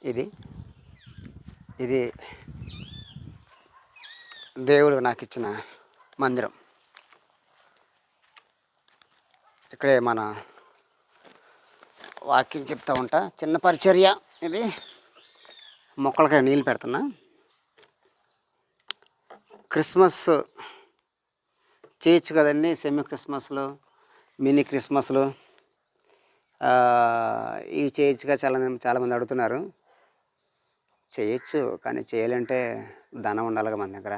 ఇది ఇది దేవుడు నాకు ఇచ్చిన మందిరం. ఇక్కడే మన వాక్యం చెప్తూ ఉంటా. చిన్న పరిచర్య ఇది. మొక్కలకి నీళ్ళు పెడుతున్నా. క్రిస్మస్ చేయొచ్చు కదండి, సెమీ క్రిస్మస్లు, మినీ క్రిస్మస్లు ఇవి చేయొచ్చుగా చాలామంది అడుగుతున్నారు. చేయొచ్చు, కానీ చేయాలంటే ధనం ఉండాలిగా మన దగ్గర.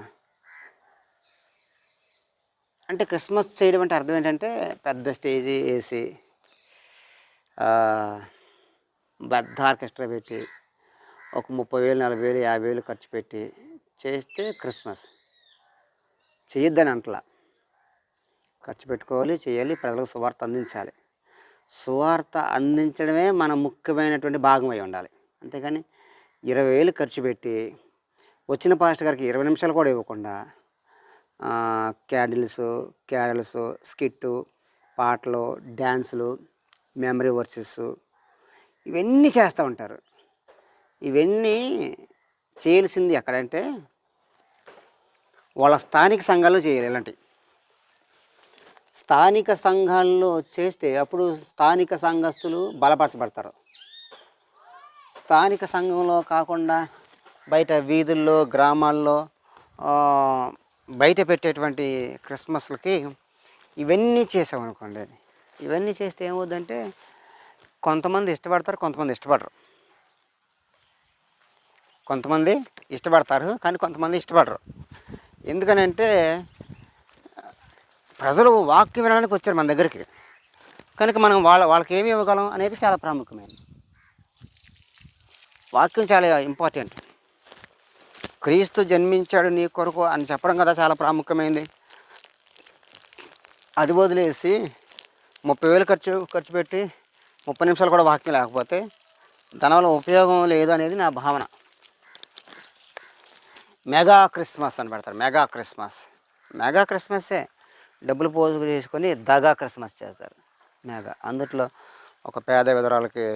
అంటే క్రిస్మస్ చేయడం అంటే అర్థం ఏంటంటే పెద్ద స్టేజీ వేసి పెద్ద ఆర్కెస్ట్రా పెట్టి ఒక 30,000, 40,000, 50,000 ఖర్చు పెట్టి చేస్తే క్రిస్మస్. చేయొద్దని అంటలా, ఖర్చు పెట్టుకోవాలి, చేయాలి, ప్రజలకు సువార్త అందించాలి. సువార్త అందించడమే మన ముఖ్యమైనటువంటి భాగం అయి ఉండాలి. అంతేగాని 20,000 ఖర్చు పెట్టి వచ్చిన పాస్టర్ గారికి 20 నిమిషాలు కూడా ఇవ్వకుండా క్యారల్స్, స్కిట్టు, పాటలు, డ్యాన్సులు, మెమరీ వర్సెస్ ఇవన్నీ చేస్తూ ఉంటారు. ఇవన్నీ చేయాల్సింది ఎక్కడంటే వాళ్ళ స్థానిక సంఘాల్లో చేయాలి. ఇలాంటివి స్థానిక సంఘాల్లో చేస్తే అప్పుడు స్థానిక సంఘస్థులు బలపరచబడతారు. స్థానిక సంఘంలో కాకుండా బయట వీధుల్లో, గ్రామాల్లో బయట పెట్టేటువంటి క్రిస్మస్లకి ఇవన్నీ చేసామనుకోండి, ఇవన్నీ చేస్తే ఏమవుద్దంటే కొంతమంది ఇష్టపడతారు, కొంతమంది ఇష్టపడరు. కొంతమంది ఇష్టపడతారు కానీ కొంతమంది ఇష్టపడరు. ఎందుకనంటే ప్రజలు వాక్యం వినడానికి వచ్చారు మన దగ్గరికి, కనుక మనం వాళ్ళకి ఏమి ఇవ్వగలం అనేది చాలా ప్రాముఖ్యమైనది. వాక్యం చాలా ఇంపార్టెంట్. క్రీస్తు జన్మించాడు నీ కొరకు అని చెప్పడం కదా చాలా ప్రాముఖ్యమైనది. అది వదిలేసి 30,000 ఖర్చు పెట్టి 30 నిమిషాలు కూడా వాక్యం లేకపోతే దానివల్ల ఉపయోగం లేదు అనేది నా భావన. మెగా క్రిస్మస్ అని పెడతారు. మెగా క్రిస్మస్సే డబ్బులు పోజు చేసుకొని దగా క్రిస్మస్ చేస్తారు. మెగా అందుట్లో ఒక పేద విధరాలకి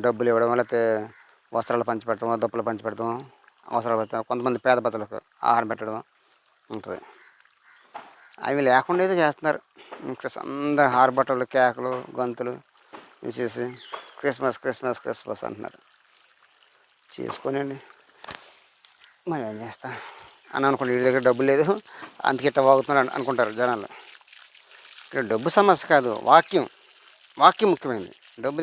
డబ్బులు ఇవ్వడం, లేకపోతే వస్త్రాలు పంచిపెడతాం, దుప్పలు పంచిపెడతాం, అవసరాలు పెడతాం, కొంతమంది పేద ప్రజలకు ఆహారం పెట్టడం ఉంటుంది. అవి లేకుండా ఏదో చేస్తున్నారు. అందరు హారబట్టలు, కేకలు, గంతులు వేసేసి క్రిస్మస్ అంటున్నారు. చేసుకోనండి, మరి ఏం చేస్తా అని అనుకోండి. వీడి దగ్గర డబ్బు లేదు అందుకే ఇట్లా వాగుతున్నాడు అనుకుంటారు జనాలు. ఇక్కడ డబ్బు సమస్య కాదు, వాక్యం ముఖ్యమైనది. డబ్బుదేమో